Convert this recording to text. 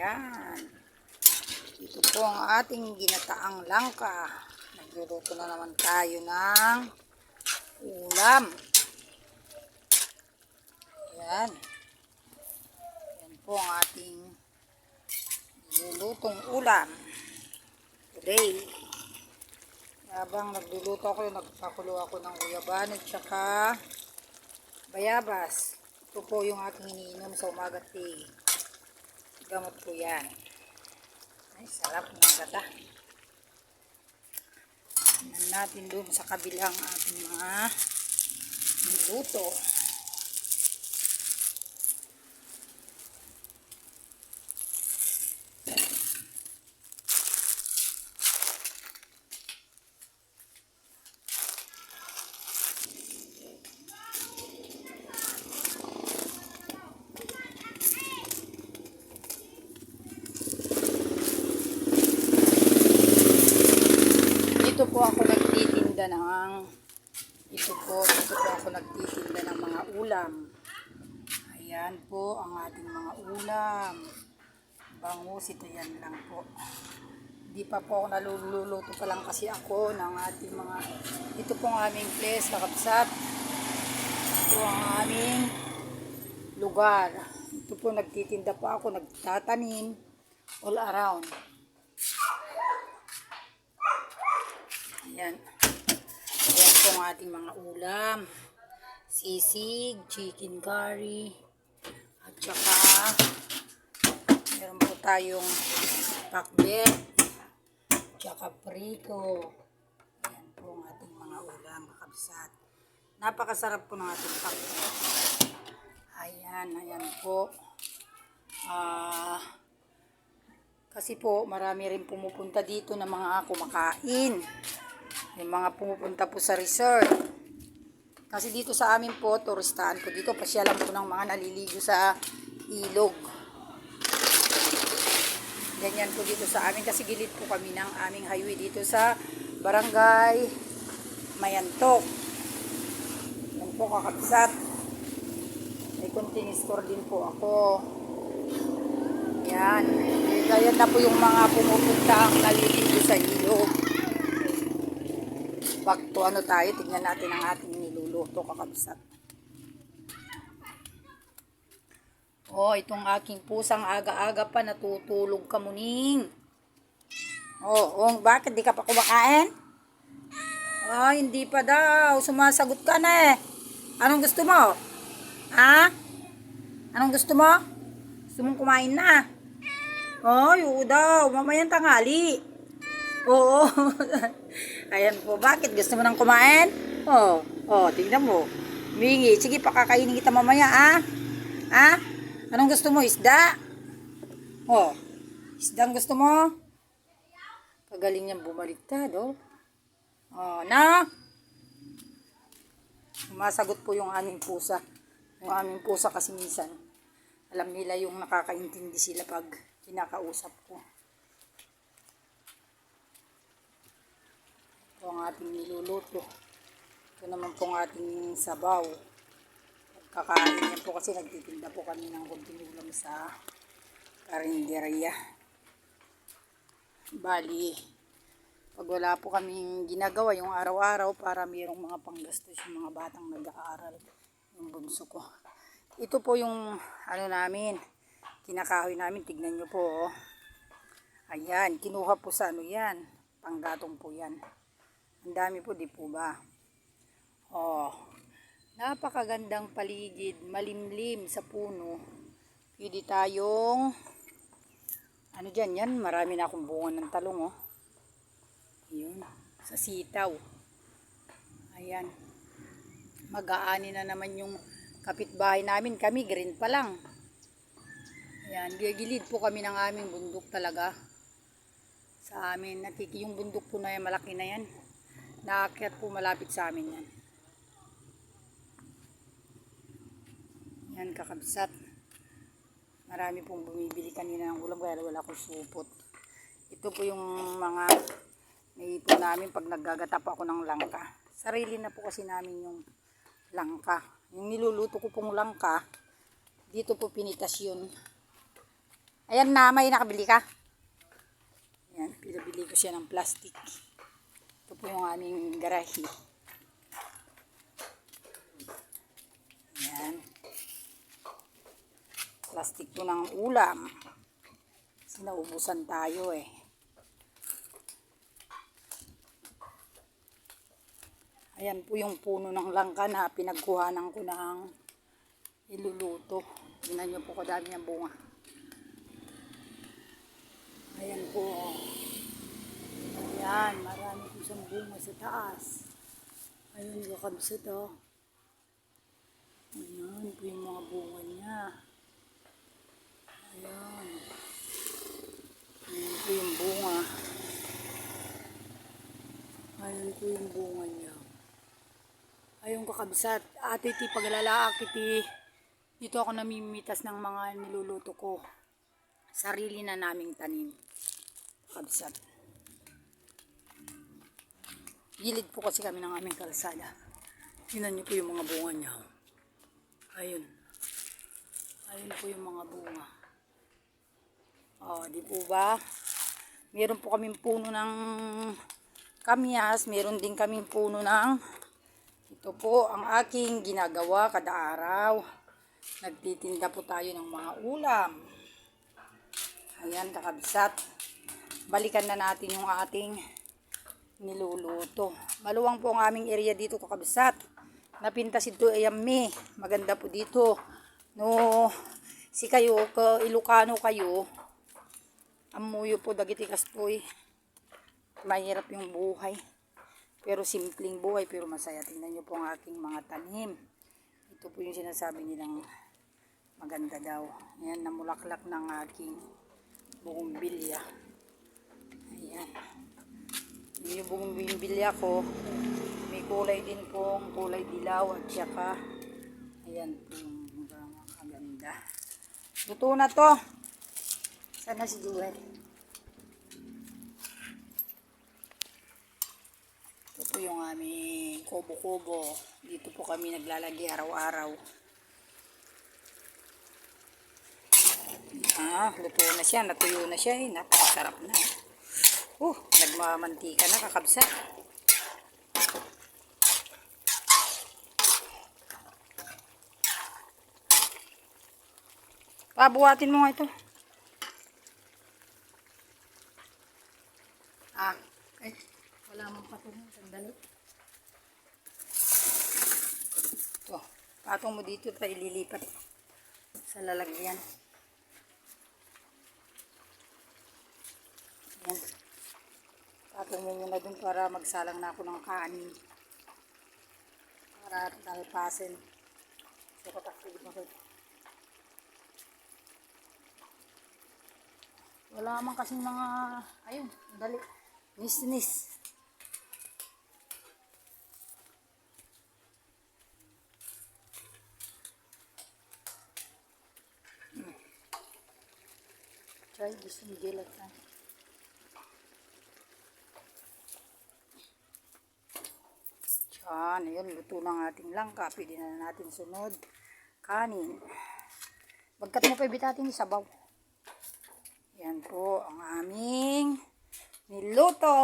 Ayan. Ito po ang ating ginataang langka. Nagluluto na naman tayo ng ulam. Ayan. Ayan po ang ating nilulutong ulam today. Habang nagluluto ako, nagpakulo ako ng guyaban at saka bayabas. Ito po yung aking iniinom sa umaga tea. Gamot po yan. Ay, sarap ng gata. Tingnan natin doon sa kabilang ating mga niluto. Dito po ako nagtitinda ng mga ulam. Ayan po ang ating mga ulam. Bangus, ito yan lang po. Hindi pa po ako naluluto pa lang kasi ako ng ating mga, ito po ang aming place, kakabsat. Ito ang aming lugar. Ito po nagtitinda po ako, nagtatanim all around. Ayan. Ayan po ang ating mga ulam. Sisig, chicken curry, at saka meron po tayong pakbet, at saka prito. Ayan po ang ating mga ulam, kakabsat. Napakasarap po ng ating pakbet. Ayan po. Kasi po marami rin pumupunta dito na mga kumakain. May mga pumupunta po sa resort. Kasi dito sa amin po, turistaan po dito. Pasyalan po ng mga naliligo sa ilog. Ganyan po dito sa amin. Kasi gilid po kami ng aming highway dito sa Barangay Mayantok. Yan po kakabsat. May konting score din po ako. Yan. Kaya na po yung mga pumupunta ang naliligo sa ilog. Back to tayo, tignan natin ang ating niluluto, kakabsat. Oh, itong aking pusang aga-aga pa natutulog ka muning. Bakit di ka pa kumakain? Hindi pa daw, sumasagot ka na eh. Anong gusto mo? Anong gusto mo? Gusto mong kumain na? Oo daw, mamayang tanghali. Oo. Ayan po, bakit? Gusto mo nang kumain? Tingnan mo. Mingi, sige, pakakainin kita mamaya, Anong gusto mo? Isda? Isda ang gusto mo? Kagaling niyang bumaliktad, Sumasagot po yung aming pusa. Yung aming pusa kasi minsan, alam nila yung nakakaintindi sila pag kinakausap ko. Ito ang ating niluluto. Ito naman po ang ating sabaw. Kakain niya po kasi nagtitinda po kami ng kunting ulam sa karinderya. Bali, pag wala po kaming ginagawa yung araw-araw para mayroong mga panggastos yung mga batang nag-aaral, yung bunso ko. Ito po yung namin, kinakahoy namin, tignan nyo po. Ayan, kinuha po sa yan, panggatong po yan. Ang dami po, di po ba? Napakagandang paligid, malimlim sa puno. Pwede tayong, yan, marami na akong bunga ng talong, Yun, sa sitaw. Ayan. Mag-aani na naman yung kapitbahay namin. Kami, green pa lang. Ayan, gilid po kami ng aming bundok talaga. Sa amin, yung bundok po na yan, malaki na yan. Naakyat po malapit sa amin yan. Yan, kakabsat. Marami pong bumibili kanina ng ulam kaya wala akong supot. Ito po yung mga naipon namin pag naggagata po ako ng langka. Sarili na po kasi namin yung langka. Yung niluluto ko pong langka, dito po pinitas yun. Ayan na, may nakabili ka. Ayan, pinabili ko siya ng plastic. Ito po yung aming garahe. Ayan. Plastic po ng ulam. Kasi naubusan tayo eh. Ayan po yung puno ng langka na pinagkuhanan ko ng iluluto. Tingnan nyo po kadami ng bunga. Ayan po. Ayan, marami po siyang bunga sa taas. Ayun, kakabsat oh. Ayan po yung mga bunga niya. Ayan. Ayan po yung bunga. Ayan po yung bunga niya. Ayun kakabsat. Ate iti paglalaak iti. Dito ako namimitas ng mga niluluto ko. Sarili na naming tanim. Kakabsat. Gilid po kasi kami ng aming kalsada. Tingnan niyo po yung mga bunga niya. Ayun. Ayun po yung mga bunga. Oh, di po ba? Meron po kaming puno ng kamyas. Meron din kaming puno ng ito po ang aking ginagawa kada araw. Nagtitinda po tayo ng mga ulam. Ayan, kakabsat. Balikan na natin yung ating niluluto. Maluwang po ang aming area dito, kakabsat. Napintas ito ay yummy. Maganda po dito. No, si kayo, Ilocano kayo, amuyo po dagitikas po eh. Mahirap yung buhay. Pero simpleng buhay, pero masaya. Tingnan nyo po ang aking mga tanim. Ito po yung sinasabi nilang maganda daw. Ayan, namulaklak ng aking bugumbilya. Ayan. Yung bugumbilya ko, may kulay din pong kulay dilaw at saka ayan po yung maganda. Luto na to. Sana si Joel. Ito po yung aming kubo-kubo. Dito po kami naglalagay araw-araw. Luto na siya. Natuyo na siya eh. Napakasarap na. Nagmamantika na kakabsat. Pabuhatin mo nga ito. Wala mong patong. Sandali. Ito. Patong mo dito tayo ililipat sa lalagyan. Ayan. Patong mo muna dun para magsalang na ako ng kanin. Para talpasin. So, kataklig mo kayo. Wala man kasing mga, ayun, dali, nis-nis. Try this one, gelatin. Yan, ayun, luto ng ating langka. Pwede na natin sunod. Kanin. Bagkat mo pa ibitatin yung sabaw. Yan po ang aming niluto.